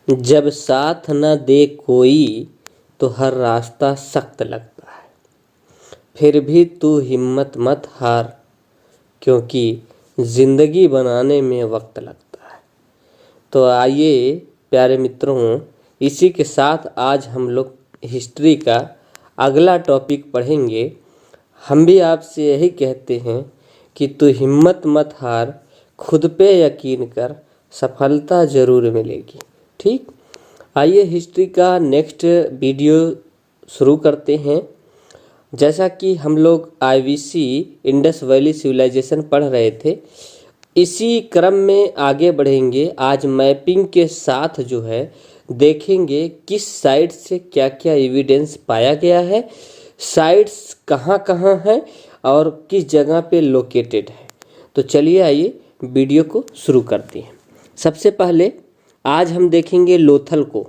जब साथ न दे कोई तो हर रास्ता सख्त लगता है, फिर भी तू हिम्मत मत हार, क्योंकि ज़िंदगी बनाने में वक्त लगता है। तो आइए प्यारे मित्रों, इसी के साथ आज हम लोग हिस्ट्री का अगला टॉपिक पढ़ेंगे। हम भी आपसे यही कहते हैं कि तू हिम्मत मत हार, खुद पे यकीन कर, सफलता ज़रूर मिलेगी। ठीक, आइए हिस्ट्री का नेक्स्ट वीडियो शुरू करते हैं। जैसा कि हम लोग आईवीसी इंडस वैली सिविलाइजेशन पढ़ रहे थे, इसी क्रम में आगे बढ़ेंगे। आज मैपिंग के साथ जो है देखेंगे किस साइट से क्या क्या एविडेंस पाया गया है, साइट्स कहाँ कहाँ हैं और किस जगह पे लोकेटेड है। तो चलिए आइए वीडियो को शुरू करते हैं। सबसे पहले आज हम देखेंगे लोथल को।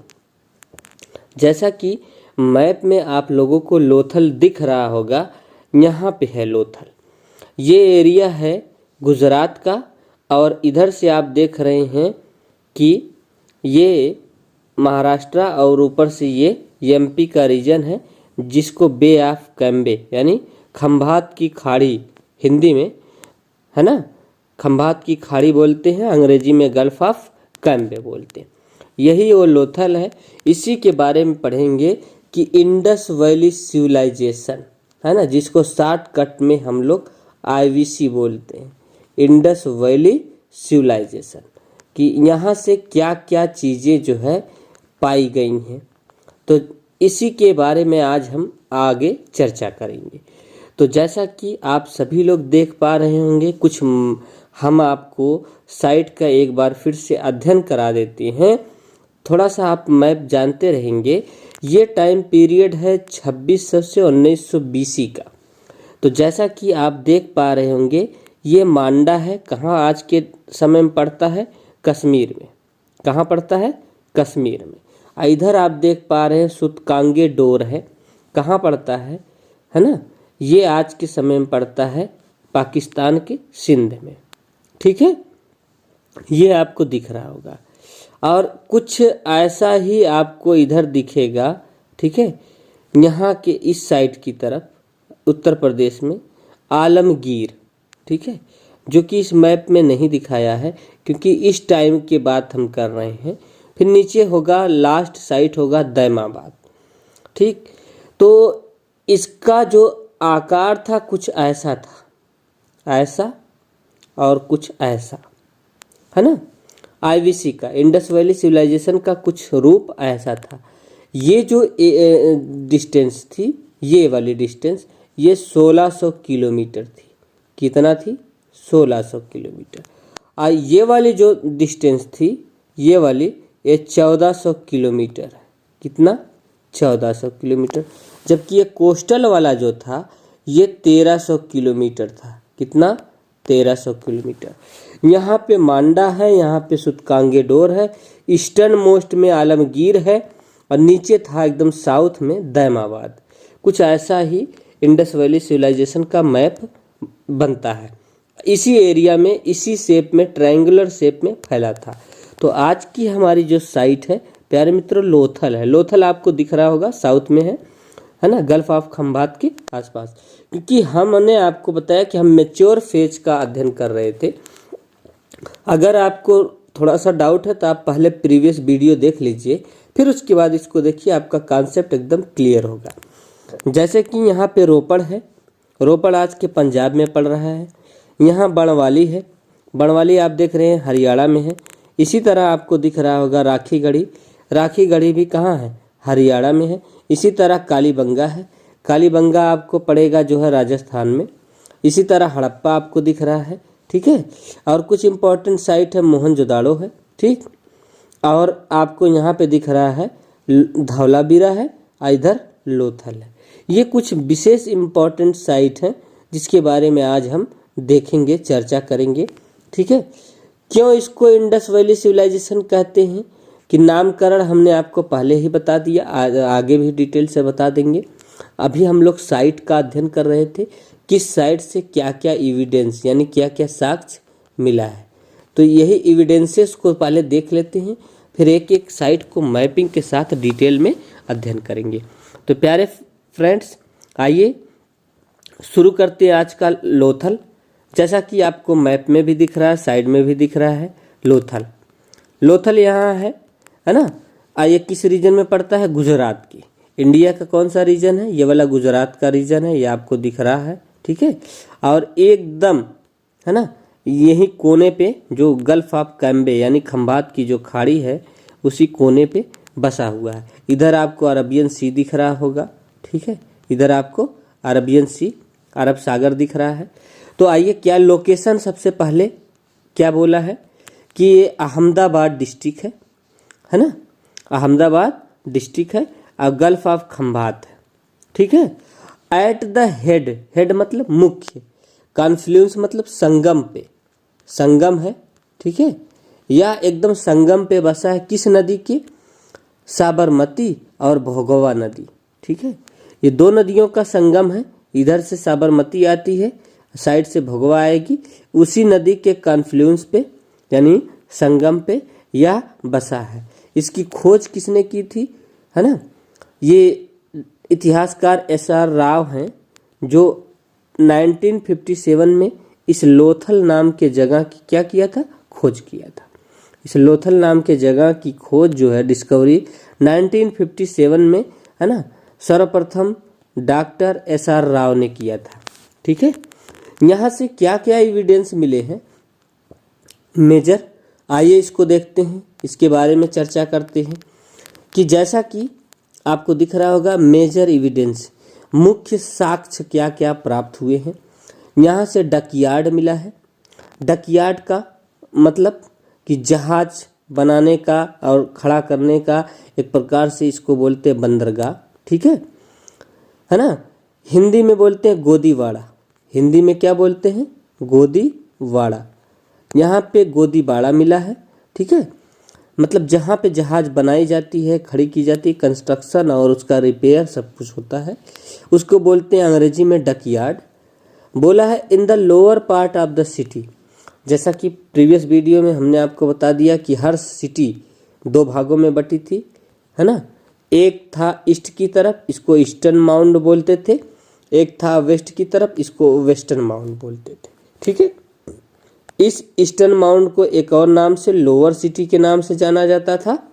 जैसा कि मैप में आप लोगों को लोथल दिख रहा होगा, यहाँ पे है लोथल। ये एरिया है गुजरात का और इधर से आप देख रहे हैं कि ये महाराष्ट्र और ऊपर से ये एमपी का रीजन है, जिसको बे ऑफ कैम्बे यानी खंभात की खाड़ी हिंदी में है ना, खंभात की खाड़ी बोलते हैं, अंग्रेजी में गल्फ ऑफ कैम्बे बोलते हैं। यही वो लोथल है। इसी के बारे में पढ़ेंगे कि इंडस वैली सिविलाइजेशन है ना, जिसको शॉर्टकट में हम लोग आईवीसी बोलते हैं, इंडस वैली सिविलाइजेशन, कि यहाँ से क्या क्या चीज़ें जो है पाई गई हैं। तो इसी के बारे में आज हम आगे चर्चा करेंगे। तो जैसा कि आप सभी लोग देख पा रहे होंगे, कुछ हम आपको साइट का एक बार फिर से अध्ययन करा देते हैं, थोड़ा सा आप मैप जानते रहेंगे। ये टाइम पीरियड है 2600 से 1900 बीसी का। तो जैसा कि आप देख पा रहे होंगे, ये मांडा है, कहाँ आज के समय में पड़ता है, कश्मीर में। कहाँ पड़ता है, कश्मीर में। इधर आप देख पा रहे हैं सुतकांगे डोर है, कहाँ पड़ता है ना, ये आज के समय में पड़ता है पाकिस्तान के सिंध में। ठीक है, ये आपको दिख रहा होगा। और कुछ ऐसा ही आपको इधर दिखेगा। ठीक है, यहाँ के इस साइड की तरफ उत्तर प्रदेश में आलमगीर, ठीक है, जो कि इस मैप में नहीं दिखाया है क्योंकि इस टाइम के बात हम कर रहे हैं। फिर नीचे होगा, लास्ट साइट होगा दैमाबाद। ठीक, तो इसका जो आकार था कुछ ऐसा था, ऐसा और कुछ ऐसा है ना। आईवीसी का इंडस वैली सिविलाइजेशन का कुछ रूप ऐसा था। ये जो डिस्टेंस थी, ये वाली डिस्टेंस, ये 1600 किलोमीटर थी। कितना थी, 1600 किलोमीटर। और ये वाली जो डिस्टेंस थी, ये वाली, ये 1400 किलोमीटर है। कितना, 1400 किलोमीटर। जबकि ये कोस्टल वाला जो था, ये 1300 किलोमीटर था। कितना, 1300 किलोमीटर। यहाँ पे मांडा है, यहाँ पे सुतकांगे डोर है, ईस्टर्न मोस्ट में आलमगीर है और नीचे था एकदम साउथ में दैमाबाद। कुछ ऐसा ही इंडस वैली सिविलाइजेशन का मैप बनता है। इसी एरिया में, इसी शेप में, ट्रायंगुलर शेप में फैला था। तो आज की हमारी जो साइट है प्यारे मित्रों, लोथल है। लोथल आपको दिख रहा होगा, साउथ में है ना, गल्फ ऑफ खंभात के आसपास। क्योंकि हमने आपको बताया कि हम मैच्योर फेज का अध्ययन कर रहे थे। अगर आपको थोड़ा सा डाउट है तो आप पहले प्रीवियस वीडियो देख लीजिए, फिर उसके बाद इसको देखिए, आपका कॉन्सेप्ट एकदम क्लियर होगा। जैसे कि यहाँ पे रोपड़ है, रोपड़ आज के पंजाब में पड़ रहा है। यहाँ बड़वाली है, बड़वाली आप देख रहे हैं हरियाणा में है। इसी तरह आपको दिख रहा होगा राखीगढ़ी, राखीगढ़ी भी कहाँ है, हरियाणा में है। इसी तरह कालीबंगा है, कालीबंगा आपको पड़ेगा जो है राजस्थान में। इसी तरह हड़प्पा आपको दिख रहा है। ठीक है, और कुछ इम्पोर्टेंट साइट है, मोहनजोदाड़ो है। ठीक, और आपको यहाँ पे दिख रहा है धौलावीरा है, इधर लोथल है। ये कुछ विशेष इम्पोर्टेंट साइट हैं जिसके बारे में आज हम देखेंगे, चर्चा करेंगे। ठीक है, क्यों इसको इंडस वैली सिविलाइजेशन कहते हैं कि नामकरण हमने आपको पहले ही बता दिया, आगे भी डिटेल से बता देंगे। अभी हम लोग साइट का अध्ययन कर रहे थे, किस साइट से क्या क्या एविडेंस यानी क्या क्या साक्ष्य मिला है। तो यही एविडेंसेस को पहले देख लेते हैं, फिर एक एक साइट को मैपिंग के साथ डिटेल में अध्ययन करेंगे। तो प्यारे फ्रेंड्स, आइए शुरू करते हैं आज का लोथल। जैसा कि आपको मैप में भी दिख रहा है, साइड में भी दिख रहा है लोथल। लोथल यहाँ है ना। ये किस रीजन में पड़ता है? गुजरात की। इंडिया का कौन सा रीजन है? ये वाला गुजरात का रीजन है, ये आपको दिख रहा है, ठीक है। और एकदम है ना, यही कोने पे जो गल्फ ऑफ कैम्बे यानी खंबात की जो खाड़ी है उसी कोने पे बसा हुआ है। इधर आपको अरबियन सी दिख रहा होगा, ठीक है। इधर आपको अरबियन सी, अरब सागर दिख रहा है। तो आइए, क्या लोकेशन सबसे पहले क्या बोला है कि ये अहमदाबाद डिस्ट्रिक्ट है ना। अहमदाबाद डिस्ट्रिक्ट है और गल्फ ऑफ खंबात है, ठीक है। एट द हेड, हेड मतलब मुख्य, कॉन्फ्लुएंस मतलब संगम पे, संगम है, ठीक है। या एकदम संगम पे बसा है किस नदी की? साबरमती और भोगवा नदी, ठीक है। ये दो नदियों का संगम है। इधर से साबरमती आती है, साइड से भोगवा आएगी, उसी नदी के कॉन्फ्लुएंस पे यानी संगम पे यह बसा है। इसकी खोज किसने की थी, है ना? ये इतिहासकार SR राव हैं जो 1957 में इस लोथल नाम के जगह की क्या किया था? खोज किया था। इस लोथल नाम के जगह की खोज जो है, डिस्कवरी 1957 में, है ना, सर्वप्रथम डॉक्टर SR राव ने किया था, ठीक है। यहाँ से क्या क्या एविडेंस मिले हैं मेजर, आइए इसको देखते हैं, इसके बारे में चर्चा करते हैं। कि जैसा कि आपको दिख रहा होगा मेजर एविडेंस, मुख्य साक्ष्य क्या क्या प्राप्त हुए हैं। यहाँ से डकयार्ड मिला है। डकयार्ड का मतलब कि जहाज बनाने का और खड़ा करने का, एक प्रकार से इसको बोलते हैं बंदरगाह, ठीक है ना। हिंदी में बोलते हैं गोदीवाड़ा। हिंदी में क्या बोलते हैं? गोदीवाड़ा। यहाँ पे गोदीवाड़ा मिला है, ठीक है। मतलब जहाँ पे जहाज बनाई जाती है, खड़ी की जाती है, कंस्ट्रक्शन और उसका रिपेयर सब कुछ होता है, उसको बोलते हैं अंग्रेजी में डकयार्ड। बोला है in the lower part of the city. जैसा कि प्रीवियस वीडियो में हमने आपको बता दिया कि हर सिटी दो भागों में बटी थी, है ना। एक था ईस्ट की तरफ, इसको ईस्टर्न माउंट बोलते थे। एक था वेस्ट की तरफ, इसको वेस्टर्न माउंट बोलते थे, ठीक है। इस ईस्टर्न माउंट को एक और नाम से लोअर सिटी के नाम से जाना जाता था।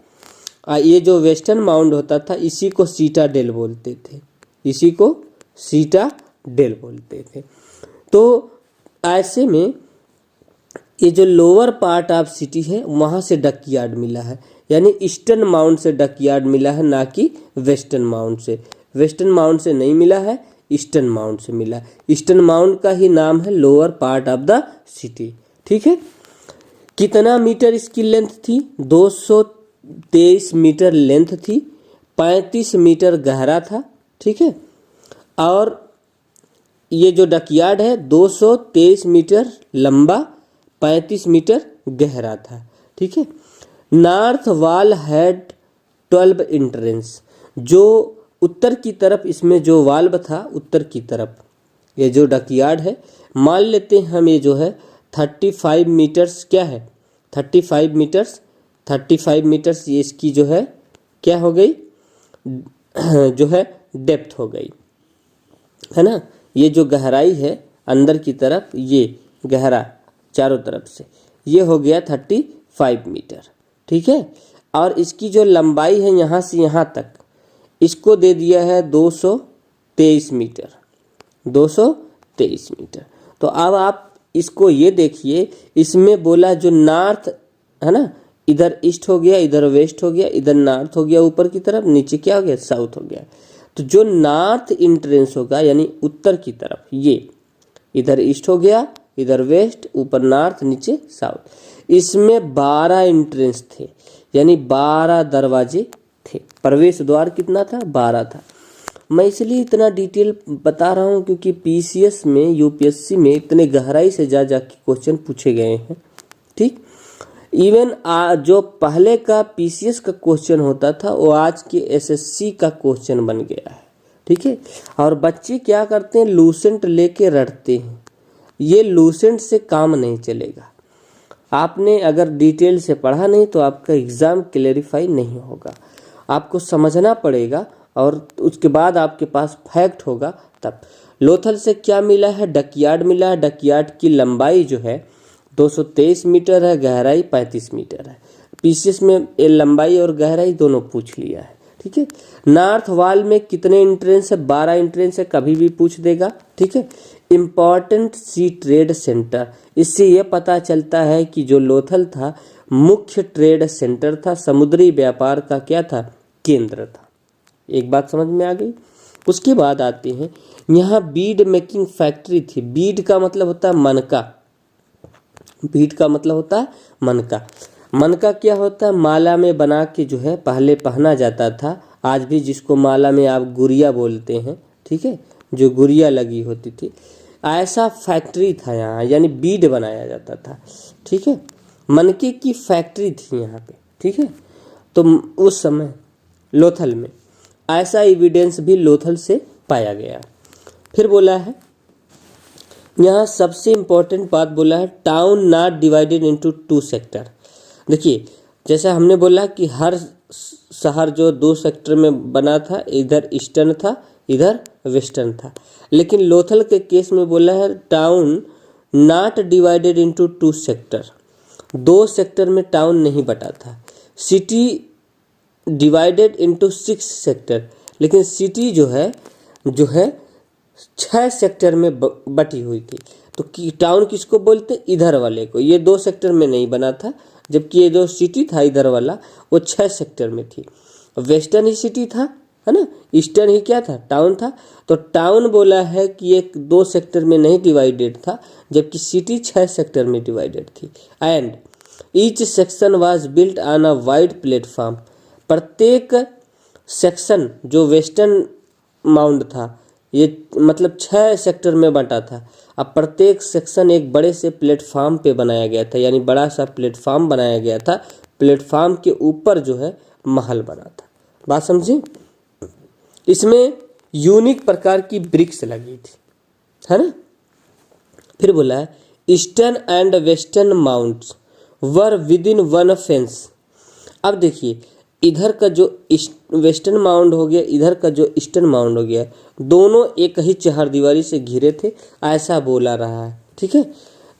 ये जो वेस्टर्न माउंट होता था इसी को सीटाडेल बोलते थे, इसी को सीटाडेल बोलते थे। तो ऐसे में ये जो लोअर पार्ट ऑफ सिटी है वहाँ से डकयार्ड मिला है, यानी ईस्टर्न माउंट से डकयार्ड मिला है, ना कि वेस्टर्न माउंट से। वेस्टर्न माउंट से नहीं मिला है, ईस्टर्न माउंट से मिला है। ईस्टर्न माउंट का ही नाम है lower part of the city, ठीक है। कितना मीटर इसकी लेंथ थी? 223 मीटर लेंथ थी, 35 मीटर गहरा था, ठीक है। और ये जो डकयार्ड है 223 मीटर लंबा, 35 मीटर गहरा था, ठीक है। North wall had 12 entrance. जो उत्तर की तरफ इसमें जो वाल्व था, उत्तर की तरफ ये जो डकयार्ड है, मान लेते हैं हम, ये जो है 35 मीटर्स क्या है? 35 मीटर्स ये इसकी जो है क्या हो गई? जो है डेप्थ हो गई, है ना। ये जो गहराई है अंदर की तरफ, ये गहरा चारों तरफ से, ये हो गया 35 मीटर, ठीक है। और इसकी जो लंबाई है यहाँ से यहाँ तक, इसको दे दिया है 223 मीटर, 223 मीटर। तो अब आप इसको ये देखिए, इसमें बोला जो नॉर्थ है ना, इधर ईस्ट हो गया, इधर वेस्ट हो गया, इधर नॉर्थ हो गया ऊपर की तरफ, नीचे क्या हो गया? साउथ हो गया। तो जो नॉर्थ इंट्रेंस होगा यानी उत्तर की तरफ, ये इधर ईस्ट हो गया, इधर वेस्ट, ऊपर नॉर्थ, नीचे साउथ। इसमें 12 एंट्रेंस थे, यानी 12 दरवाजे थे। प्रवेश द्वार कितना था? 12 था। मैं इसलिए इतना डिटेल बता रहा हूँ क्योंकि PCS में, UPSC में इतने गहराई से जा के क्वेश्चन पूछे गए हैं, ठीक। इवन जो पहले का PCS का क्वेश्चन होता था वो आज के SSC का क्वेश्चन बन गया है, ठीक है। और बच्चे क्या करते हैं? लूसेंट लेके रटते हैं। ये लूसेंट से काम नहीं चलेगा। आपने अगर डिटेल से पढ़ा नहीं तो आपका एग्ज़ाम क्लेरिफाई नहीं होगा। आपको समझना पड़ेगा और उसके बाद आपके पास फैक्ट होगा तब। लोथल से क्या मिला है? डकयार्ड मिला है। डकयार्ड की लंबाई जो है 223 मीटर है, गहराई 35 मीटर है। पीसीएस में ये लंबाई और गहराई दोनों पूछ लिया है, ठीक है। नॉर्थ वॉल में कितने एंट्रेंस है? 12 एंट्रेंस है, कभी भी पूछ देगा, ठीक है। इम्पॉर्टेंट सी ट्रेड सेंटर, इससे यह पता चलता है कि जो लोथल था मुख्य ट्रेड सेंटर था, समुद्री व्यापार का क्या था? केंद्र था। एक बात समझ में आ गई। उसके बाद आते हैं, यहाँ बीड मेकिंग फैक्ट्री थी। बीड का मतलब होता है मनका। बीड का मतलब होता है मनका। मनका क्या होता है? माला में बना के जो है पहले पहना जाता था। आज भी जिसको माला में आप गुड़िया बोलते हैं, ठीक है, जो गुड़िया लगी होती थी, ऐसा फैक्ट्री था यहाँ, यानी बीड बनाया जाता था, ठीक है। मनके की फैक्ट्री थी यहाँ पे, ठीक है। तो उस समय लोथल में ऐसा एविडेंस भी लोथल से पाया गया। फिर बोला है यहाँ सबसे इम्पोर्टेंट बात बोला है, town not divided into 2 sector. देखिए, जैसा हमने बोला कि हर शहर जो 2 सेक्टर में बना था, इधर ईस्टर्न था, इधर वेस्टर्न था। लेकिन लोथल के केस में बोला है town not divided into 2 sector. 2 sector में टाउन नहीं बटा था। सिटी डिवाइडेड इनटू 6 सेक्टर, लेकिन सिटी जो है 6 सेक्टर में बटी हुई थी। तो टाउन किसको बोलते? इधर वाले को। ये 2 सेक्टर में नहीं बना था, जबकि ये जो सिटी था इधर वाला वो 6 सेक्टर में थी। वेस्टर्न ही सिटी था, है ना, ईस्टर्न ही क्या था? टाउन था। तो टाउन बोला है कि एक 2 सेक्टर में नहीं डिवाइडेड था, जबकि सिटी 6 सेक्टर में डिवाइडेड थी। And each section was built on a wide platform. प्रत्येक सेक्शन जो वेस्टर्न माउंड था, ये मतलब 6 सेक्टर में बंटा था। अब प्रत्येक सेक्शन एक बड़े से प्लेटफॉर्म पे बनाया गया था, यानी बड़ा सा प्लेटफॉर्म बनाया गया था। प्लेटफॉर्म के ऊपर जो है महल बना था। बात समझे? इसमें यूनिक प्रकार की ब्रिक्स लगी थी, है ना। फिर बोला है eastern and western mounts were within 1 fence. अब देखिए, इधर का जो वेस्टर्न माउंट हो गया, इधर का जो ईस्टर्न माउंट हो गया, दोनों एक ही चहारदीवारी से घिरे थे, ऐसा बोला रहा है, ठीक है,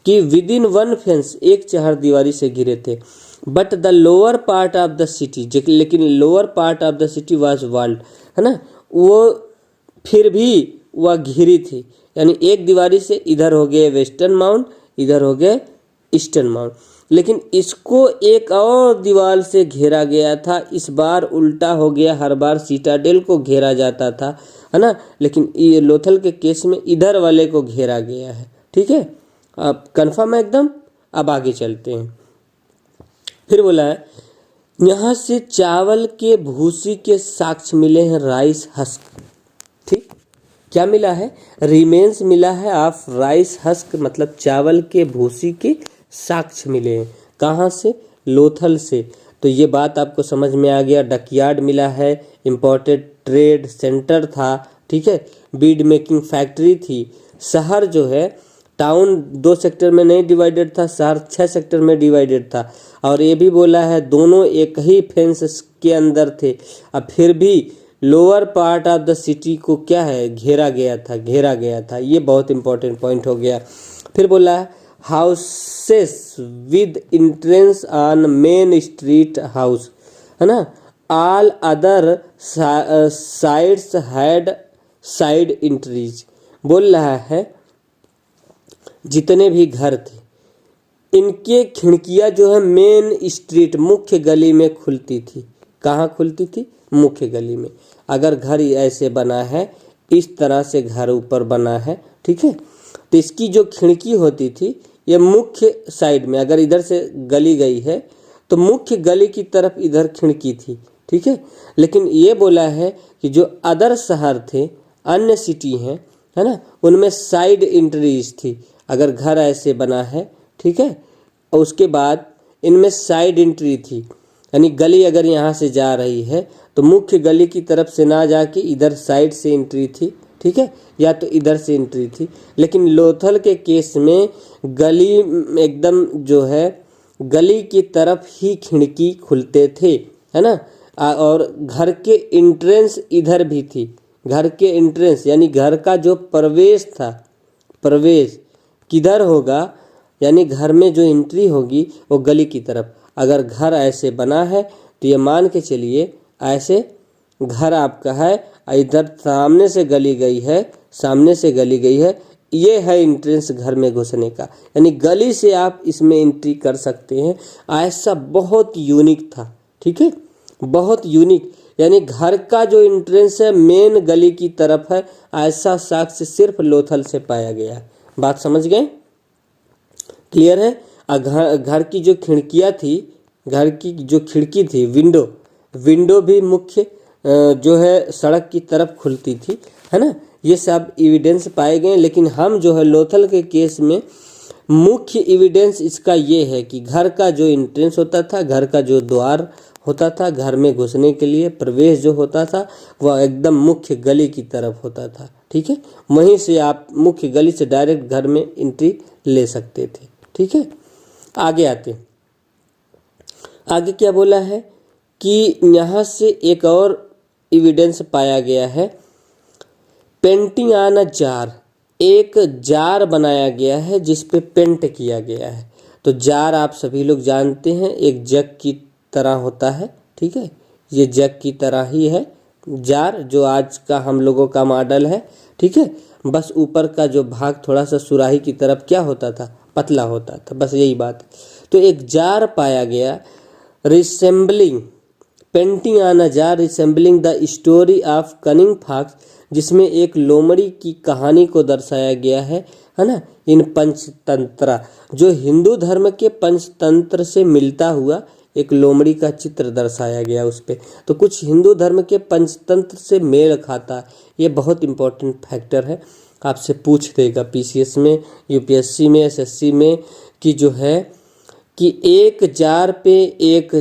कि विद इन 1 फेंस, एक चहारदीवारी से घिरे थे। But the lower part of the city, लेकिन lower part of the city was walled, है ना, वो फिर भी वह घिरी थी। यानी एक दीवारी से इधर हो गए वेस्टर्न माउंट, इधर हो गए ईस्टर्न माउंट, लेकिन इसको एक और दीवार से घेरा गया था। इस बार उल्टा हो गया, हर बार सीटाडेल को घेरा जाता था, है ना, लेकिन ये लोथल के केस में इधर वाले को घेरा गया है, ठीक है। अब कन्फर्म है एकदम। अब आगे चलते हैं। फिर बोला है यहाँ से चावल के भूसी के साक्ष्य मिले हैं, राइस हस्क, ठीक। क्या मिला है? रिमेन्स मिला है ऑफ राइस हस्क, मतलब चावल के भूसी के साक्ष्य मिले हैं। कहाँ से? लोथल से। तो ये बात आपको समझ में आ गया। डकयार्ड मिला है, इम्पोर्टेड ट्रेड सेंटर था, ठीक है, बीड मेकिंग फैक्ट्री थी। शहर जो है, टाउन 2 सेक्टर में नहीं डिवाइडेड था, शहर 6 सेक्टर में डिवाइडेड था। और ये भी बोला है दोनों एक ही फेंस के अंदर थे। अब फिर भी lower part of the city को क्या है? घेरा गया था। ये बहुत इंपॉर्टेंट पॉइंट हो गया। फिर बोला है houses with entrance on main street house, है ना, all other sides had side entries. बोल रहा है जितने भी घर थे, इनके खिड़कियां जो है मेन स्ट्रीट, मुख्य गली में खुलती थी। कहाँ खुलती थी? मुख्य गली में। अगर घर ऐसे बना है, इस तरह से घर ऊपर बना है, ठीक है, तो इसकी जो खिड़की होती थी ये मुख्य साइड में, अगर इधर से गली गई है तो मुख्य गली की तरफ इधर खिड़की थी, ठीक है। लेकिन ये बोला है कि जो अदर शहर थे, अन्य सिटी हैं, है ना, उनमें साइड एंट्रीज थी। अगर घर ऐसे बना है, ठीक है, और उसके बाद इनमें साइड एंट्री थी, यानी गली अगर यहाँ से जा रही है तो मुख्य गली की तरफ से ना जाके इधर साइड से एंट्री थी, ठीक है, या तो इधर से एंट्री थी। लेकिन लोथल के केस में गली एकदम जो है गली की तरफ ही खिड़की खुलते थे, है ना। और घर के एंट्रेंस इधर भी थी। घर के एंट्रेंस यानी घर का जो प्रवेश था, प्रवेश किधर होगा, यानी घर में जो एंट्री होगी वो गली की तरफ। अगर घर ऐसे बना है तो ये मान के चलिए ऐसे घर आपका है, इधर सामने से गली गई है, सामने से गली गई है, ये है एंट्रेंस घर में घुसने का, यानी गली से आप इसमें एंट्री कर सकते हैं। ऐसा बहुत यूनिक था, ठीक है, बहुत यूनिक, यानी घर का जो एंट्रेंस है मेन गली की तरफ है, ऐसा साक्ष्य सिर्फ लोथल से पाया गया है। बात समझ गए, क्लियर है। घर की जो खिड़कियाँ थी, घर की जो खिड़की थी, विंडो भी मुख्य जो है सड़क की तरफ खुलती थी, है ना। ये सब एविडेंस पाए गए, लेकिन हम जो है लोथल के केस में मुख्य एविडेंस इसका ये है कि घर का जो एंट्रेंस होता था, घर का जो द्वार होता था, घर में घुसने के लिए प्रवेश जो होता था वह एकदम मुख्य गली की तरफ होता था, ठीक है। वहीं से आप मुख्य गली से डायरेक्ट घर में एंट्री ले सकते थे, ठीक है। आगे आते, आगे क्या बोला है कि यहाँ से एक और एविडेंस पाया गया है, पेंटिंग ऑन अ जार, एक जार बनाया गया है जिस पे पेंट किया गया है। तो जार आप सभी लोग जानते हैं एक जग की तरह होता है, ठीक है, ये जग की तरह ही है जार, जो आज का हम लोगों का मॉडल है, ठीक है। बस ऊपर का जो भाग थोड़ा सा सुराही की तरफ क्या होता था, पतला होता था, बस यही बात। तो एक जार पाया गया, resembling, painting on a jar resembling the story of cunning fox, जिसमें एक लोमड़ी की कहानी को दर्शाया गया है ना। इन पंचतंत्र, जो हिंदू धर्म के पंचतंत्र से मिलता हुआ एक लोमड़ी का चित्र दर्शाया गया उस पे। तो कुछ हिंदू धर्म के पंचतंत्र से मेल खाता है, ये बहुत इंपॉर्टेंट फैक्टर है, आपसे पूछ देगा पीसीएस में, यूपीएससी में, एसएससी में, कि जो है कि एक जार पे एक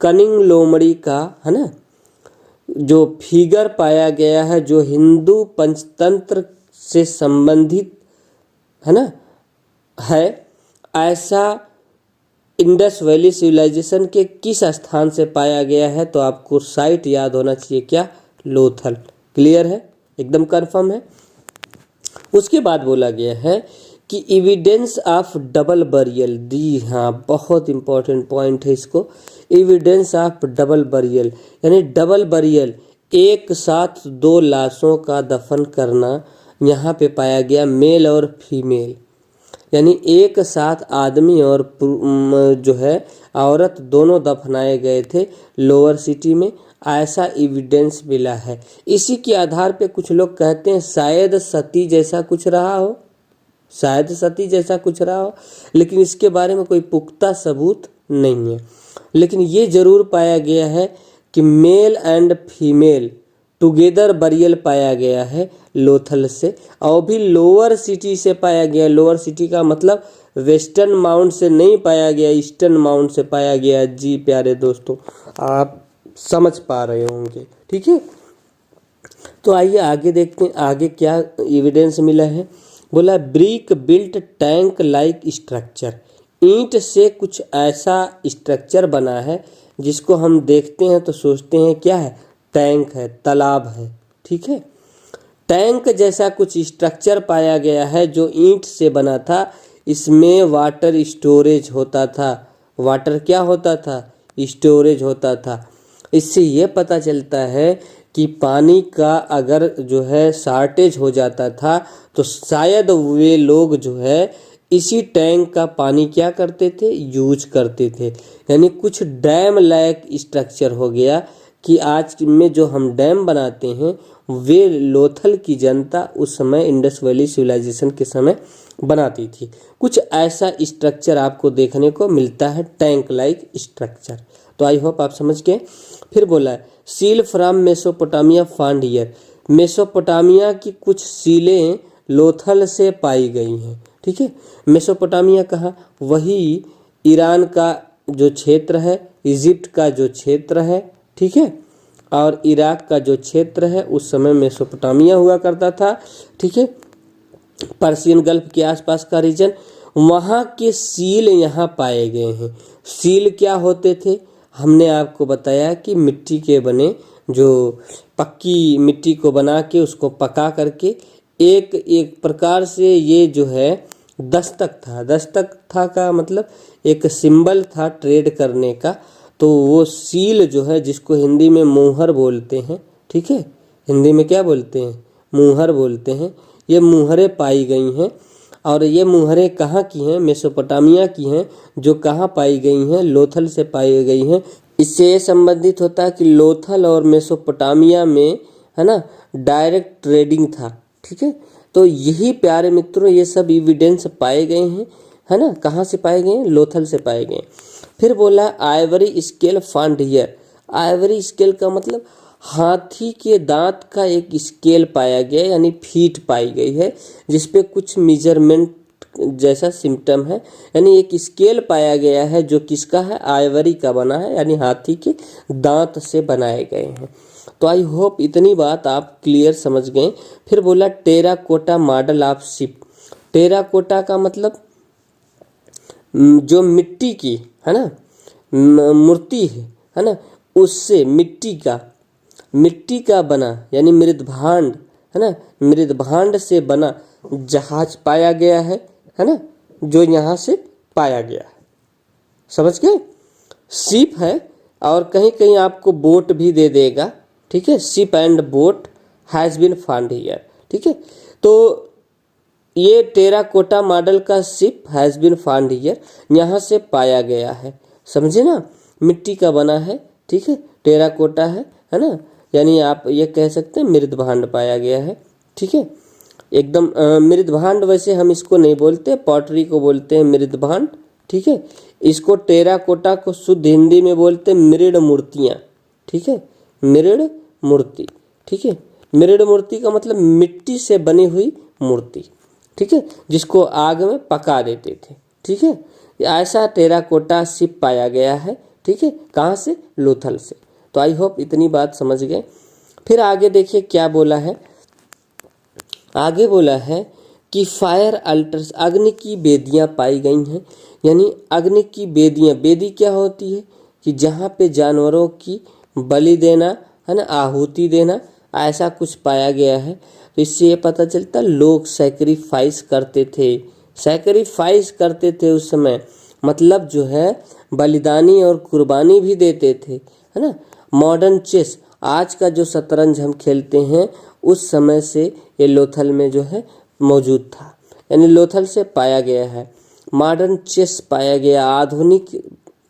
कनिंग लोमड़ी का, है ना, जो फिगर पाया गया है जो हिंदू पंचतंत्र से संबंधित, है ना, है, ऐसा इंडस वैली सिविलाइजेशन के किस स्थान से पाया गया है। तो आपको साइट याद होना चाहिए, क्या, लोथल। क्लियर है, एकदम कंफर्म है। उसके बाद बोला गया है कि एविडेंस ऑफ डबल बरियल, दी हाँ बहुत इंपॉर्टेंट पॉइंट है इसको, एविडेंस ऑफ डबल बरियल, यानी डबल बरियल, एक साथ दो लाशों का दफन करना यहाँ पे पाया गया, मेल और फीमेल, यानी एक साथ आदमी और जो है औरत दोनों दफनाए गए थे लोअर सिटी में, ऐसा एविडेंस मिला है। इसी के आधार पे कुछ लोग कहते हैं शायद सती जैसा कुछ रहा हो, शायद सती जैसा कुछ रहा हो, लेकिन इसके बारे में कोई पुख्ता सबूत नहीं है। लेकिन ये जरूर पाया गया है कि male and female together burial पाया गया है लोथल से, और भी लोअर सिटी से पाया गया। लोअर सिटी का मतलब वेस्टर्न माउंट से नहीं पाया गया, ईस्टर्न माउंट से पाया गया। जी प्यारे दोस्तों, आप समझ पा रहे होंगे, ठीक है। तो आइए आगे देखते हैं, आगे क्या एविडेंस मिला है। बोला brick built tank like structure, ईंट से कुछ ऐसा स्ट्रक्चर बना है जिसको हम देखते हैं तो सोचते हैं क्या है, टैंक है, तालाब है, ठीक है। टैंक जैसा कुछ स्ट्रक्चर पाया गया है जो ईंट से बना था, इसमें वाटर स्टोरेज होता था। वाटर क्या होता था, स्टोरेज होता था। इससे ये पता चलता है कि पानी का अगर जो है शॉर्टेज हो जाता था तो शायद वे लोग जो है इसी टैंक का पानी क्या करते थे, यूज करते थे। यानी कुछ डैम लायक स्ट्रक्चर हो गया कि आज में जो हम डैम बनाते हैं वे लोथल की जनता उस समय इंडस वैली सिविलाइजेशन के समय बनाती थी। कुछ ऐसा स्ट्रक्चर आपको देखने को मिलता है, टैंक लाइक स्ट्रक्चर। तो आई होप आप समझ गए। फिर बोला है seal from Mesopotamia found here, Mesopotamia की कुछ सीलें लोथल से पाई गई हैं, ठीक है। मेसोपोटामिया कहाँ, वही ईरान का जो क्षेत्र है, इजिप्ट का जो क्षेत्र है, ठीक है, और इराक का जो क्षेत्र है उस समय मेसोपोटामिया हुआ करता था, ठीक है। पर्शियन गल्फ के आसपास का रीजन, वहाँ के सील यहाँ पाए गए हैं। सील क्या होते थे? हमने आपको बताया कि मिट्टी के बने, जो पक्की मिट्टी को बना के उसको पका करके एक एक प्रकार से ये जो है दस्तक था। दस्तक था का मतलब एक सिंबल था ट्रेड करने का। तो वो सील जो है, जिसको हिंदी में मुहर बोलते हैं, ठीक है, हिंदी में क्या बोलते हैं? मुहर बोलते हैं। ये मुहरें पाई गई हैं और ये मुहरें कहाँ की हैं? मेसोपोटामिया की हैं। जो कहाँ पाई गई हैं? लोथल से पाई गई हैं। इससे ये संबंधित होता है कि लोथल और मेसोपोटामिया में, है ना, डायरेक्ट ट्रेडिंग था, ठीक है। तो यही प्यारे मित्रों ये सब एविडेंस पाए गए हैं, है ना। कहाँ से पाए गए हैं? लोथल से पाए गए। फिर बोला Ivory scale found here. Ivory scale का मतलब हाथी के दांत का एक स्केल पाया गया, यानी फीट पाई गई है, जिसपे कुछ मेजरमेंट जैसा सिम्टम है, यानी एक स्केल पाया गया है जो किसका है? आइवरी का बना है, यानी हाथी के दांत से बनाए गए हैं। तो आई होप इतनी बात आप क्लियर समझ गए। फिर बोला terracotta model of ship. Terracotta का मतलब जो मिट्टी की, है ना, मूर्ति है ना, उससे मिट्टी का बना, यानी मृदभांड, है ना, मृदभांड से बना जहाज पाया गया है ना, जो यहाँ से पाया गया है। समझ गए? शिप है और कहीं कहीं आपको बोट भी दे देगा, ठीक है। Ship and boat has been found here, ठीक है। तो ये टेराकोटा मॉडल का ship has been found here, यहाँ से पाया गया है। समझे ना? मिट्टी का बना है, ठीक है, टेराकोटा है ना, यानी आप ये कह सकते हैं मृदभांड पाया गया है, ठीक है। एकदम मृदभांड वैसे हम इसको नहीं बोलते, पॉटरी को बोलते हैं मृदभांड, ठीक है। इसको टेराकोटा को शुद्ध हिंदी में बोलते हैं मृद मूर्तियाँ, ठीक है, मृद मूर्ति, ठीक है। मृद मूर्ति का मतलब मिट्टी से बनी हुई मूर्ति, ठीक है, जिसको आग में पका देते थे, ठीक है। ऐसा टेराकोटा शिप पाया गया है, ठीक है। कहाँ से? लोथल से। तो आई होप इतनी बात समझ गए। फिर आगे देखिए क्या बोला है। आगे बोला है कि फायर अल्टर्स, अग्नि की वेदियाँ पाई गई हैं, यानी अग्नि की वेदियाँ। वेदी क्या होती है? कि जहाँ पे जानवरों की बलि देना, है ना, आहुति देना, ऐसा कुछ पाया गया है। तो इससे ये पता चलता लोग सैक्रिफाइस करते थे उस समय, मतलब जो है बलिदानी और कुर्बानी भी देते थे, है ना। मॉडर्न चेस, आज का जो शतरंज हम खेलते हैं, उस समय से ये लोथल में जो है मौजूद था, यानी लोथल से पाया गया है। मॉडर्न चेस पाया गया, आधुनिक,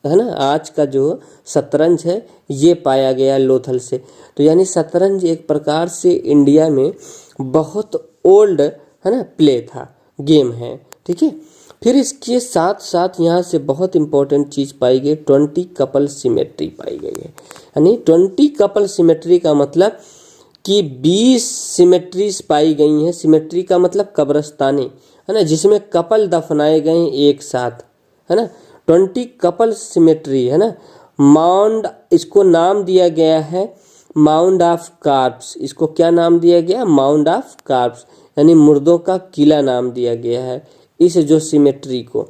है ना, आज का जो शतरंज है ये पाया गया लोथल से। तो यानी शतरंज एक प्रकार से इंडिया में बहुत ओल्ड, है ना, प्ले था, गेम है, ठीक है। फिर इसके साथ साथ यहाँ से बहुत इंपॉर्टेंट चीज़ पाई गई, 20 कपल सिमेट्री पाई गई है। यानी 20 कपल सिमेट्री का मतलब कि 20 सिमेट्रीज पाई गई हैं। सिमेट्री का मतलब कब्रस्तानी, है ना, जिसमें कपल दफनाए गए हैं एक साथ, है ना। 20 कपल सिमेट्री, है ना। माउंड, इसको नाम दिया गया है माउंड ऑफ कार्प्स। इसको क्या नाम दिया गया? माउंड ऑफ कार्प्स, यानी मुर्दों का किला नाम दिया गया है इस जो सिमेट्री को,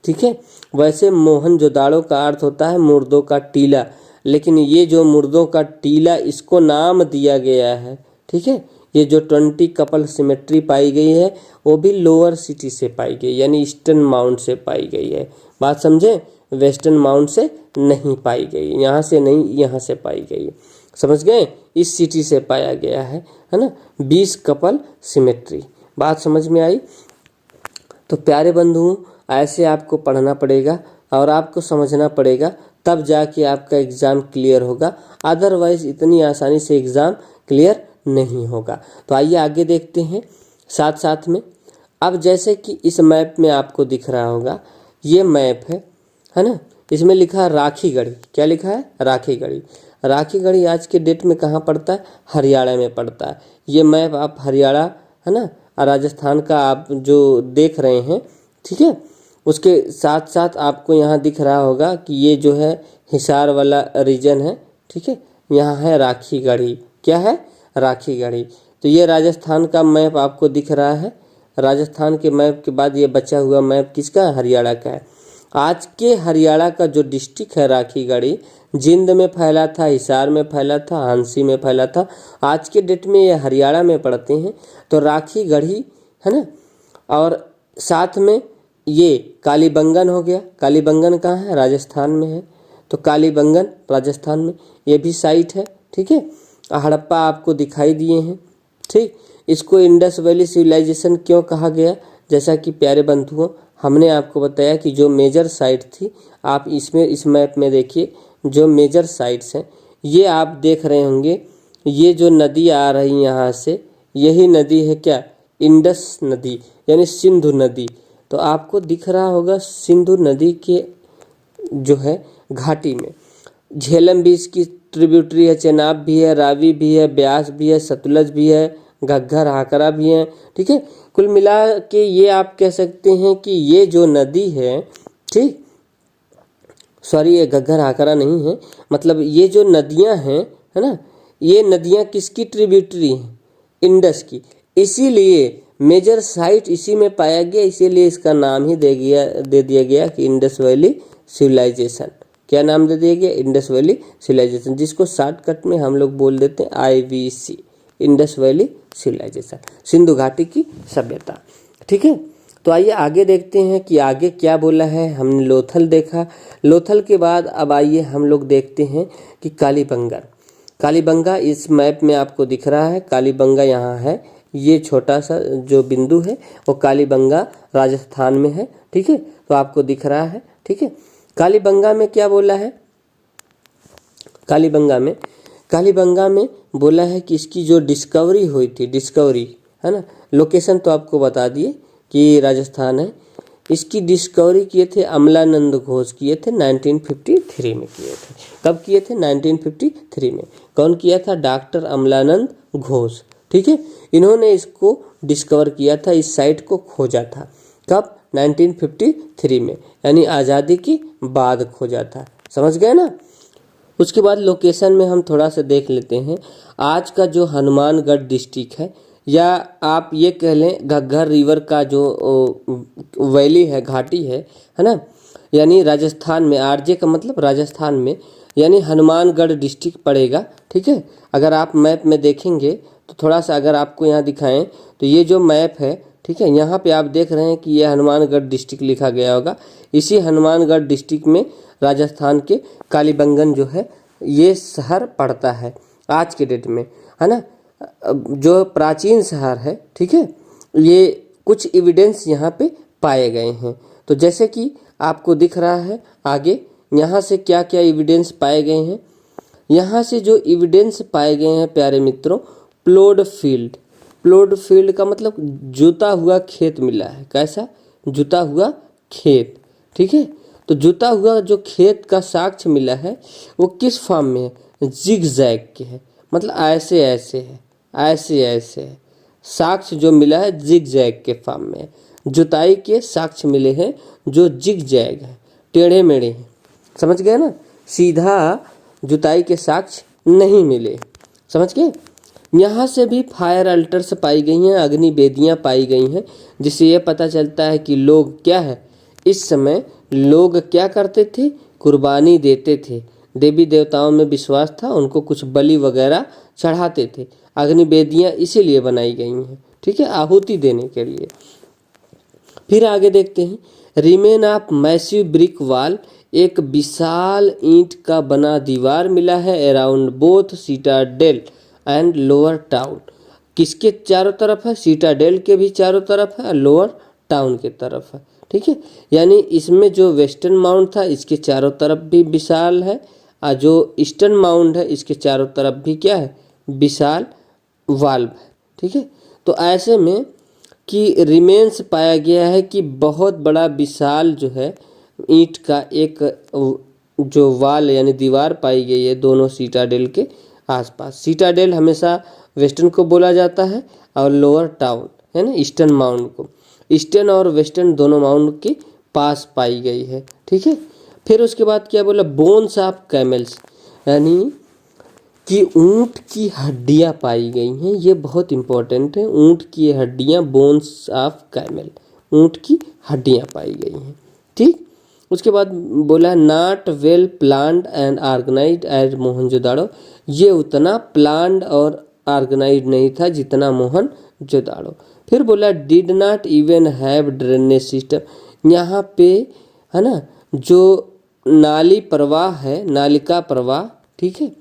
ठीक है। वैसे मोहनजोदाड़ो का अर्थ होता है मुर्दों का टीला, लेकिन ये जो मुर्दों का टीला, इसको नाम दिया गया है, ठीक है। ये जो 20 कपल सिमेट्री पाई गई है वो भी लोअर सिटी से पाई गई, यानी ईस्टर्न माउंट से पाई गई है। बात समझे? वेस्टर्न माउंट से नहीं पाई गई, यहाँ से नहीं, यहाँ से पाई गई। समझ गए? इस सिटी से पाया गया है ना। 20 कपल सिमेट्री। बात समझ में आई? तो प्यारे बंधुओं, ऐसे आपको पढ़ना पड़ेगा और आपको समझना पड़ेगा, तब जाके आपका एग्ज़ाम क्लियर होगा। अदरवाइज इतनी आसानी से एग्ज़ाम क्लियर नहीं होगा। तो आइए आगे देखते हैं साथ साथ में। अब जैसे कि इस मैप में आपको दिख रहा होगा, ये मैप है ना, इसमें लिखा है राखीगढ़ी। क्या लिखा है? राखीगढ़ी। राखीगढ़ी आज के डेट में कहाँ पड़ता है? हरियाणा में पड़ता है। ये मैप आप हरियाणा, है ना, राजस्थान का आप जो देख रहे हैं, ठीक है, उसके साथ साथ आपको यहाँ दिख रहा होगा कि ये जो है हिसार वाला रीजन है, ठीक है। यहाँ है राखीगढ़ी। क्या है? राखीगढ़ी। तो ये राजस्थान का मैप आपको दिख रहा है, राजस्थान के मैप के बाद ये बचा हुआ मैप किसका, हरियाणा का है। आज के हरियाणा का जो डिस्ट्रिक्ट है राखीगढ़ी, जिंद में फैला था, हिसार में फैला था, हांसी में फैला था, आज के डेट में ये हरियाणा में पड़ते हैं। तो राखीगढ़ी है ना, और साथ में ये कालीबंगन हो गया। कालीबंगन कहाँ है, राजस्थान में है, तो कालीबंगन राजस्थान में ये भी साइट है। ठीक है, हड़प्पा आपको दिखाई दिए हैं। ठीक, इसको इंडस वैली सिविलाइजेशन क्यों कहा गया, जैसा कि प्यारे बंधुओं हमने आपको बताया कि जो मेजर साइट थी, आप इसमें इस मैप में देखिए जो मेजर साइट्स हैं, ये आप देख रहे होंगे, ये जो नदी आ रही यहाँ से, यही नदी है क्या, इंडस नदी यानी सिंधु नदी। तो आपको दिख रहा होगा सिंधु नदी के जो है घाटी में झेलम भी इसकी ट्रिब्यूटरी है, चेनाब भी है, रावी भी है, ब्यास भी है, सतलज भी है, घग्गर हाकरा भी है। ठीक है, कुल मिला के ये आप कह सकते हैं कि ये जो नदी है, ठीक, सॉरी ये घग्गर हाकरा नहीं है, मतलब ये जो नदियां हैं है ना, ये नदियां किसकी ट्रिब्यूटरी हैं, इंडस की। इसीलिए मेजर साइट इसी में पाया गया, इसीलिए इसका नाम ही दे दिया गया कि इंडस वैली सिविलाइजेशन। क्या नाम दे दिया गया, इंडस वैली सिविलाइजेशन, जिसको शॉर्टकट में हम लोग बोल देते हैं IVC, Indus valley civilisation, Sindhu घाटी की सभ्यता। ठीक है, तो आइए आगे देखते हैं कि आगे क्या बोला है। हमने लोथल देखा, लोथल के बाद अब आइए हम लोग देखते हैं कि कालीबंगा। कालीबंगा इस मैप में आपको दिख रहा है, कालीबंगा यहाँ है, ये छोटा सा जो बिंदु है वो कालीबंगा राजस्थान में है। ठीक है, तो आपको दिख रहा है। ठीक है, कालीबंगा में क्या बोला है, कालीबंगा में बोला है कि इसकी जो डिस्कवरी हुई थी, डिस्कवरी है ना, लोकेशन तो आपको बता दिए कि राजस्थान है। इसकी डिस्कवरी किए थे अमलानंद घोष, किए थे 1953 में किए थे। कब किए थे, 1953 में। कौन किया था, डॉक्टर अमलानंद घोष। ठीक है, इन्होंने इसको डिस्कवर किया था, इस साइट को खोजा था। कब, 1953 में, यानी आज़ादी के बाद खोजा था। समझ गए ना। उसके बाद लोकेशन में हम थोड़ा सा देख लेते हैं। आज का जो हनुमानगढ़ डिस्ट्रिक्ट है, या आप ये कह लें घग्गर रिवर का जो वैली है, घाटी है ना, यानी राजस्थान में, आरजे का मतलब राजस्थान में, यानी हनुमानगढ़ डिस्ट्रिक्ट पड़ेगा। ठीक है, अगर आप मैप में देखेंगे तो थोड़ा सा अगर आपको यहाँ दिखाएं तो ये जो मैप है, ठीक है, यहाँ पे आप देख रहे हैं कि ये हनुमानगढ़ डिस्ट्रिक्ट लिखा गया होगा। इसी हनुमानगढ़ डिस्ट्रिक्ट में राजस्थान के कालीबंगन जो है ये शहर पड़ता है आज के डेट में, है ना, जो प्राचीन शहर है। ठीक है, ये कुछ एविडेंस यहाँ पे पाए गए हैं। तो जैसे कि आपको दिख रहा है आगे, यहाँ से क्या क्या एविडेंस पाए गए हैं। यहाँ से जो एविडेंस पाए गए हैं प्यारे मित्रों, प्लोड फील्ड का मतलब जुता हुआ खेत मिला है। कैसा, जुता हुआ खेत। ठीक है, तो जुता हुआ जो खेत का साक्ष्य मिला है वो किस फॉर्म में है, जिग जैग के है, मतलब ऐसे ऐसे है, ऐसे ऐसे है। साक्ष्य जो मिला है जिग जैग के फॉर्म में है। जुताई के साक्ष्य मिले हैं जो जिग जैग है, टेढ़े मेढ़े हैं। समझ गए ना, सीधा जुताई के साक्ष्य नहीं मिले। समझ गए। यहाँ से भी फायर अल्टर्स पाई गई हैं, अग्नि वेदियाँ पाई गई हैं, जिससे यह पता चलता है कि लोग क्या है, इस समय लोग क्या करते थे, कुर्बानी देते थे। देवी देवताओं में विश्वास था, उनको कुछ बलि वगैरह चढ़ाते थे। अग्नि वेदियाँ इसीलिए बनाई गई हैं। ठीक है, आहुति देने के लिए। फिर आगे देखते हैं, remain of massive brick wall, एक विशाल ईंट का बना दीवार मिला है around both citadel and lower town. किसके चारों तरफ है, सीटाडेल के भी चारों तरफ है और लोअर टाउन के तरफ है। ठीक है, यानी इसमें जो वेस्टर्न माउंट था इसके चारों तरफ भी विशाल है, और जो ईस्टर्न माउंट है इसके चारों तरफ भी क्या है, विशाल वाल्व है। ठीक है, तो ऐसे में कि रिमेन्स पाया गया है कि बहुत बड़ा विशाल जो है ईंट का एक जो वाल यानी दीवार पाई गई है दोनों सीटाडेल के आसपास। सीटाडेल हमेशा वेस्टर्न को बोला जाता है और लोअर टाउन है ना ईस्टर्न माउंट को, ईस्टर्न और वेस्टर्न दोनों माउंट के पास पाई गई है। ठीक है, फिर उसके बाद क्या बोला, बोन्स ऑफ कैमल्स, यानी कि ऊँट की हड्डियाँ पाई गई हैं। ये बहुत इम्पोर्टेंट है, ऊँट की हड्डियाँ, बोन्स ऑफ कैमल, ऊँट की हड्डियाँ पाई गई हैं। ठीक, उसके बाद बोला not well planned and organised as Mohenjodaro. ये उतना प्लान्ड और ऑर्गेनाइज्ड नहीं था जितना मोहनजोदाड़ो। फिर बोला did not even have drainage system. यहाँ पे है ना जो नाली प्रवाह है, नालिका प्रवाह, ठीक है,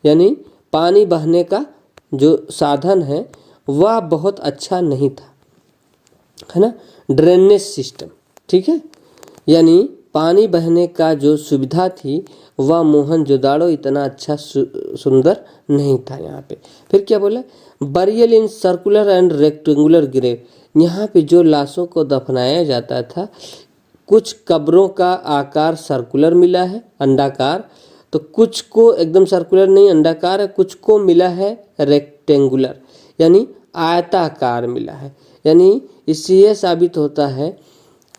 यानी पानी बहने का जो साधन है वह बहुत अच्छा नहीं था, है ना, ड्रेनेज सिस्टम, ठीक है, यानी पानी बहने का जो सुविधा थी वह मोहनजोदाड़ो इतना अच्छा सुंदर नहीं था यहाँ पे। फिर क्या बोला, burial in circular and rectangular grave. यहाँ पे जो लाशों को दफनाया जाता था, कुछ कब्रों का आकार सर्कुलर मिला है, अंडाकार, तो कुछ को एकदम सर्कुलर नहीं अंडाकार है, कुछ को मिला है रेक्टेंगुलर यानी आयताकार मिला है। यानी इससे यह साबित होता है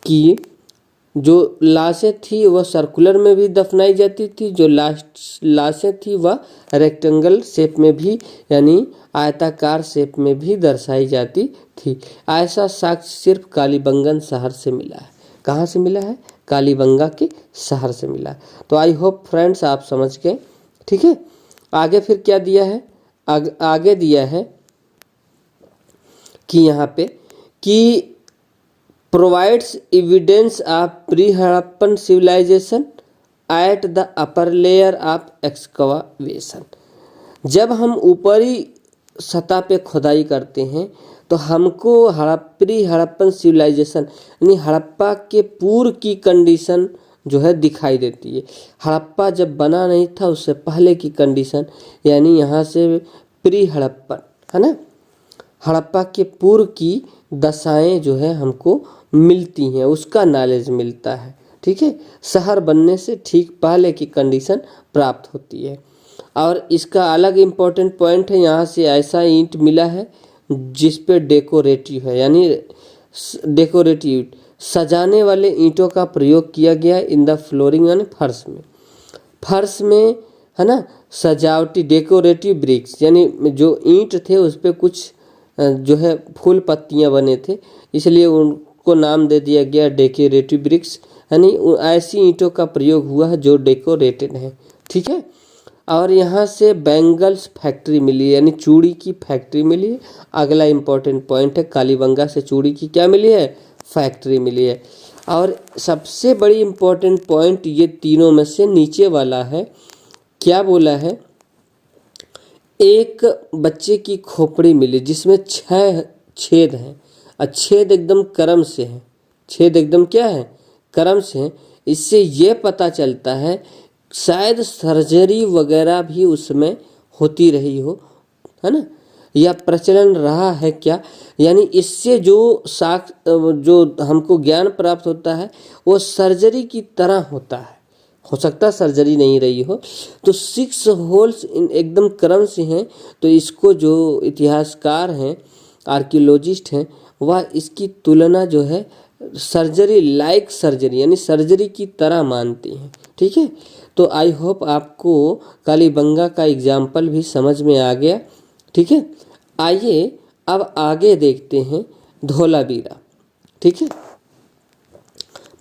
कि जो लाशें थी वह सर्कुलर में भी दफनाई जाती थी, जो लाशें थी वह रेक्टेंगल शेप में भी यानी आयताकार शेप में भी दर्शाई जाती थी। ऐसा साक्ष्य सिर्फ कालीबंगन शहर से मिला है। कहाँ से मिला है? कालीबंगा के शहर से मिला है। तो आई होप फ्रेंड्स आप समझ गए, ठीक है। आगे फिर क्या दिया है? आगे दिया है कि यहाँ पे कि provides evidence of pre Harappan civilisation at the upper layer of excavation. जब हम ऊपरी सतह पे खुदाई करते हैं तो हमको प्री हड़प्पन सिविलाइजेशन यानी हड़प्पा के पूर्व की कंडीशन जो है दिखाई देती है। हड़प्पा जब बना नहीं था उससे पहले की कंडीशन, यानी यहाँ से प्री हड़प्पन, है ना, हड़प्पा के पूर्व की दशाएं जो है हमको मिलती हैं, उसका नॉलेज मिलता है, ठीक है। शहर बनने से ठीक पहले की कंडीशन प्राप्त होती है। और इसका अलग इम्पोर्टेंट पॉइंट है, यहाँ से ऐसा ईंट मिला है जिस पे डेकोरेटिव है, यानी डेकोरेटिव सजाने वाले ईंटों का प्रयोग किया गया इन द फ्लोरिंग यानी फर्श में, है ना, सजावटी डेकोरेटिव ब्रिक्स, यानी जो ईंट थे उस पे कुछ जो है फूल पत्तियां बने थे, इसलिए उनको नाम दे दिया गया डेकोरेटिव ब्रिक्स, यानी ऐसी ईंटों का प्रयोग हुआ है जो डेकोरेटेड है, ठीक है। और यहाँ से बैंगल्स फैक्ट्री मिली है, यानी चूड़ी की फैक्ट्री मिली है। अगला इम्पोर्टेंट पॉइंट है, कालीबंगा से चूड़ी की क्या मिली है? फैक्ट्री मिली है। और सबसे बड़ी इम्पोर्टेंट पॉइंट ये तीनों में से नीचे वाला है, क्या बोला है, एक बच्चे की खोपड़ी मिली जिसमें 6 छेद हैं, और छेद एकदम क्रम से है, छेद एकदम क्या है? क्रम से है। इससे ये पता चलता है शायद सर्जरी वगैरह भी उसमें होती रही हो, है ना, या प्रचलन रहा है क्या। यानी इससे जो जो हमको ज्ञान प्राप्त होता है वो सर्जरी की तरह होता है, हो सकता है सर्जरी नहीं रही हो। तो 6 होल्स एकदम क्रम से हैं, तो इसको जो इतिहासकार हैं, आर्कियोलॉजिस्ट हैं, वह इसकी तुलना जो है सर्जरी लाइक सर्जरी यानी सर्जरी की तरह मानती हैं, ठीक है। तो आई होप आपको कालीबंगा का एग्जाम्पल भी समझ में आ गया, ठीक है। आइए अब आगे देखते हैं धोलावीरा, ठीक है।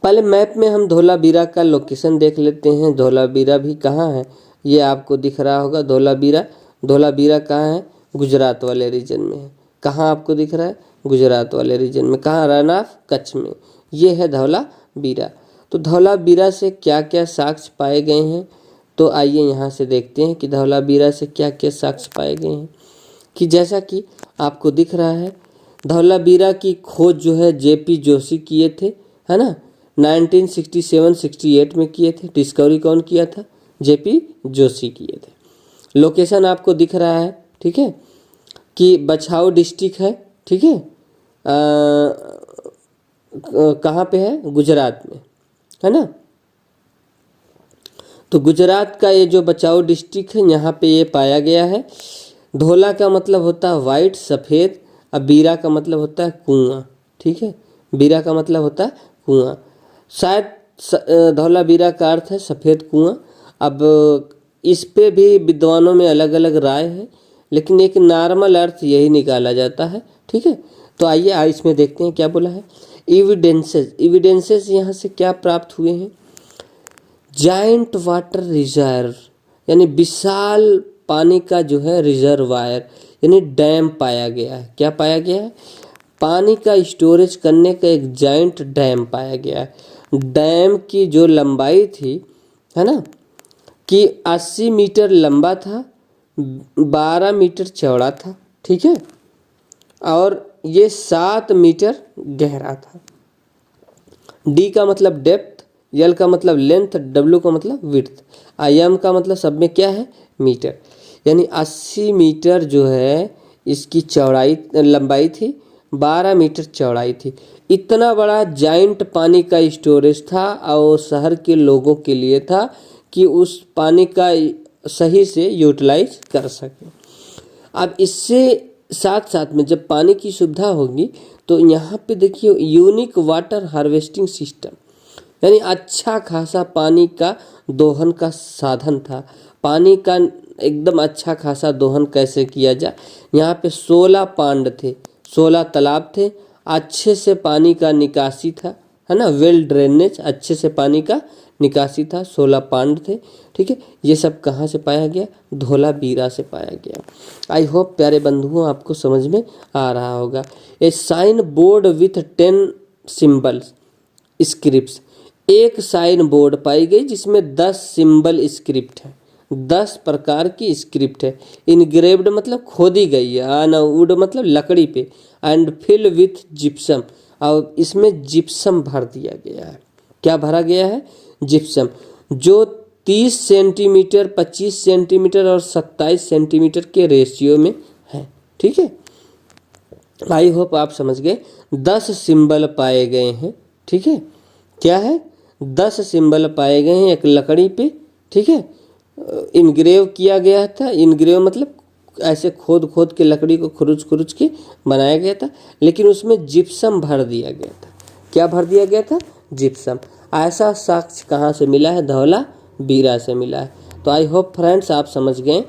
पहले मैप में हम धोलावीरा का लोकेशन देख लेते हैं। धोलावीरा भी कहाँ है ये आपको दिख रहा होगा। धोलावीरा कहाँ है? गुजरात वाले रीजन में है। कहाँ आपको दिख रहा है? गुजरात वाले रीजन में। कहाँ? रन ऑफ कच्छ में। ये है धौलावीरा। तो धौलावीरा से क्या क्या साक्ष्य पाए गए हैं, तो आइए यहाँ से देखते हैं कि धौलावीरा से क्या क्या साक्ष्य पाए गए हैं। कि जैसा कि आपको दिख रहा है, धौलावीरा की खोज जो है जेपी जोशी किए थे, है ना, 1967-68 में किए थे। डिस्कवरी कौन किया था? जेपी जोशी किए थे। लोकेशन आपको दिख रहा है, ठीक है, कि बछाऊ डिस्ट्रिक्ट है, ठीक है, कहाँ पे है? गुजरात में, है ना। तो गुजरात का ये जो बछाऊ डिस्ट्रिक्ट है यहाँ पे ये पाया गया है। धोला का मतलब होता है वाइट, सफ़ेद, और बीरा का मतलब होता है कुआं, ठीक है। बीरा का मतलब होता है कुआं। शायद धौलावीरा का अर्थ है सफ़ेद कुआं। अब इस पे भी विद्वानों में अलग अलग राय है, लेकिन एक नॉर्मल अर्थ यही निकाला जाता है। ठीक है, तो आइए इसमें देखते हैं क्या बोला है। एविडेंसेस यहाँ से क्या प्राप्त हुए हैं। जाइंट वाटर रिजर्व यानी विशाल पानी का जो है रिजर्वायर यानी डैम पाया गया है। क्या पाया गया है? पानी का स्टोरेज करने का एक जाइंट डैम पाया गया है। डैम की जो लंबाई थी, है ना, कि 80 मीटर लंबा था, 12 मीटर चौड़ा था। ठीक है, और ये 7 मीटर गहरा था। डी का मतलब डेप्थ, एल का मतलब लेंथ, डब्ल्यू का मतलब विड्थ, एम का मतलब सब में क्या है? मीटर। यानी 80 मीटर जो है इसकी चौड़ाई लंबाई थी, 12 मीटर चौड़ाई थी। इतना बड़ा जाइंट पानी का स्टोरेज था और शहर के लोगों के लिए था कि उस पानी का सही से यूटिलाइज कर सके। अब इससे साथ साथ में जब पानी की सुविधा होगी तो यहाँ पे देखिए यूनिक वाटर हार्वेस्टिंग सिस्टम, यानी अच्छा खासा पानी का दोहन का साधन था। पानी का एकदम अच्छा खासा दोहन कैसे किया जाए, यहाँ पे 16 पांड थे, 16 तालाब थे, अच्छे से पानी का निकासी था, है ना, वेल ड्रेनेज, अच्छे से पानी का निकासी था, 16 पांड थे। ठीक है, ये सब कहाँ से पाया गया? धोलावीरा से पाया गया। आई होप प्यारे बंधुओं आपको समझ में आ रहा होगा। A sign board with 10 symbols scripts, एक साइन बोर्ड पाई गई जिसमें 10 सिंबल स्क्रिप्ट है, 10 प्रकार की स्क्रिप्ट है। इनग्रेव्ड मतलब खोदी गई है, वुड मतलब लकड़ी पे, एंड फिल विथ जिप्सम, और इसमें जिप्सम भर दिया गया है। क्या भरा गया है? जिप्सम, जो 30 सेंटीमीटर, 25 सेंटीमीटर और 27 सेंटीमीटर के रेशियो में है। ठीक है, आई होप आप समझ गए। 10 सिंबल पाए गए हैं। ठीक है, क्या है? 10 सिंबल पाए गए हैं एक लकड़ी पे। ठीक है, इनग्रेव किया गया था। इनग्रेव मतलब ऐसे खोद खोद के लकड़ी को खुरुच खुरुच के बनाया गया था, लेकिन उसमें जिप्सम भर दिया गया था। क्या भर दिया गया था? जिप्सम। ऐसा साक्ष्य कहाँ से मिला है? धौलावीरा से मिला है। तो आई होप फ्रेंड्स आप समझ गए।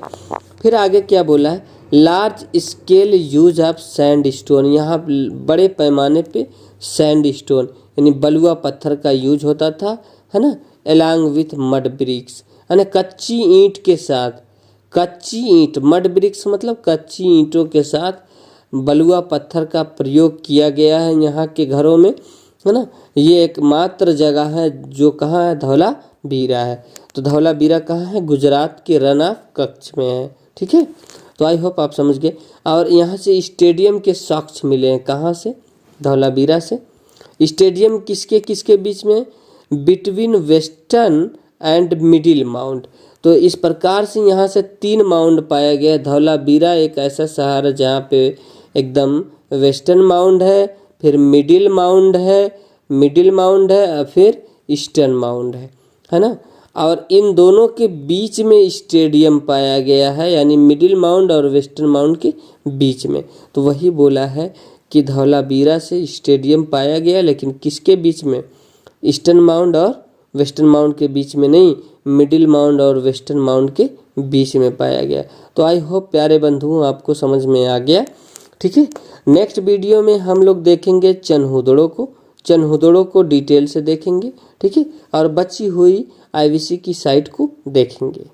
फिर आगे क्या बोला है? Large scale use of sand stone, यहाँ बड़े पैमाने पे सैंड स्टोन यानी बलुआ पत्थर का यूज होता था, है ना, एलॉन्ग विथ मड ब्रिक्स, है ना, कच्ची ईंट के साथ। कच्ची ईंट, मड ब्रिक्स मतलब कच्ची ईंटों के साथ बलुआ पत्थर का प्रयोग किया गया है यहाँ के घरों में, है ना। ये एकमात्र जगह है जो कहाँ है? धौलावीरा है। तो धौलावीरा कहाँ है? गुजरात के रन ऑफ कच्छ में है। ठीक है, तो आई होप आप समझ गए। और यहाँ से स्टेडियम के साक्ष्य मिले हैं, कहाँ से? धौलावीरा से। स्टेडियम किसके किसके बीच में? Between western and middle mount. तो इस प्रकार से यहाँ से 3 माउंट पाया गया। धौलावीरा एक ऐसा शहर है जहाँ पे एकदम वेस्टर्न माउंट है, फिर मिडिल माउंट है और फिर ईस्टर्न माउंट है ना। और इन दोनों के बीच में स्टेडियम पाया गया है, यानी मिडिल माउंट और वेस्टर्न माउंट के बीच में। तो वही बोला है कि धौलावीरा से स्टेडियम पाया गया, लेकिन किसके बीच में? ईस्टर्न माउंट और वेस्टर्न माउंट के बीच में नहीं, मिडिल माउंट और वेस्टर्न माउंट के बीच में पाया गया। तो आई होप प्यारे बंधुओं आपको समझ में आ गया। ठीक है, नेक्स्ट वीडियो में हम लोग देखेंगे चनहुदड़ों को डिटेल से देखेंगे। ठीक है, और बची हुई आईवीसी की साइट को देखेंगे।